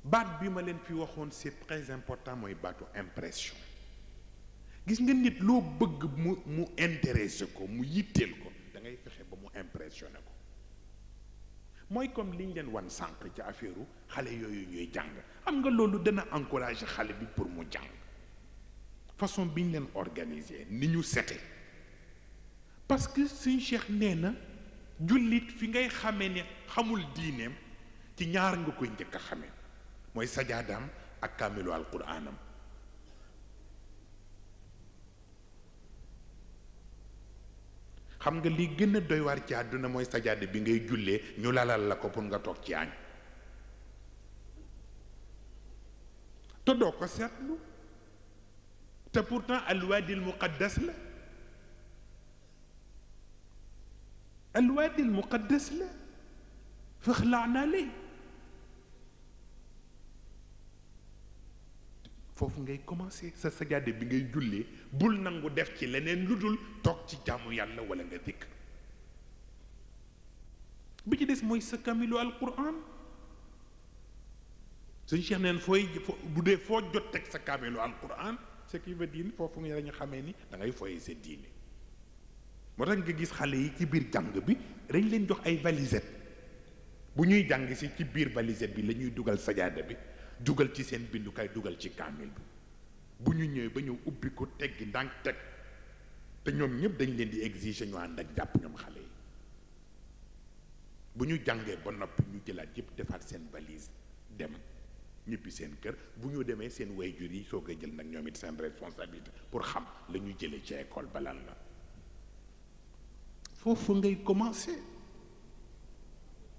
baat bi ma leen fi waxoon c'est très important mooy baatu impression. gis nga nit loo bëgg mu intéressé ko mu yitteel ko da ngay fexe ba mu impressionné ko mooy comme liñ leen wan sànq ci affaire xale yooyu ñuy jàng xam nga loolu dana encourager xale bi pour mu jàng façon biñ leen organiser ni ñu sete parce que suñ Cheikh nee na jullit fi ngay xamee ne xamul diineem ci ñaar nga koy njëkk a xamee mooy sajaadaam ak kaamilu alquraanam xam nga li gën a doy waar ci àdduna mooy sajaada bi ngay jullee ñu lalal la ko pour nga toog ci añ te doo ko seetlu te pourtant alwaadil muqaddas la alwaadil muqaddas la faxlaanaa lay foofu ngay commencé sa sajaade bi ngay jullee bul nangu def ci leneen lu dul toog ci jaamu yàlla wala nga dikk bi ci des mooy sa kamilu alquran suñ Cheikh neen fooy bu dee foo jot teg sa kamilu alquran ce qui veut dire foofu nga dañu xamee ni da ngay fooye sa diine moo tax nga gis xale yi ci biir jàng bi dañ leen jox ay valisette bu ñuy jàng si ci biir valisette bi la ñuy dugal sajaada bi dugal ci seen bindukaay dugal ci kaamil bi bu ñu ñëwee ba ñëw ubbi ko teggi ndànk teg te ñoom ñëpp dañ leen di exiger ñu ànd ak jàpp ñoom xale yi bu ñu jàngee ba noppi ñu jëlaat yëpp defaat seen valise dem ñibbi seen kër bu ñu demee seen wayjur yi soo koy jël nag ñoom it seen responsabilité pour xam la ñu jëlee ci école ba lan la foofu ngay commencer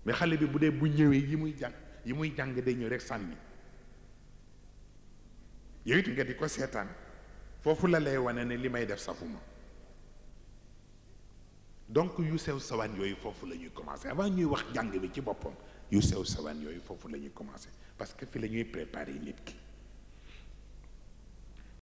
mais xale bi bu dee bu ñëwee yi muy jàng day ñëw rek sànni yow it nga di ko seetaan foofu la lay wane ne li may def safuma donc yu sew sawaan yooyu foofu la ñuy commencer avant ñuy wax jàng bi ci boppam yu sew sawaan yooyu foofu la ñuy commencer parce que fi la ñuy préparer nit ki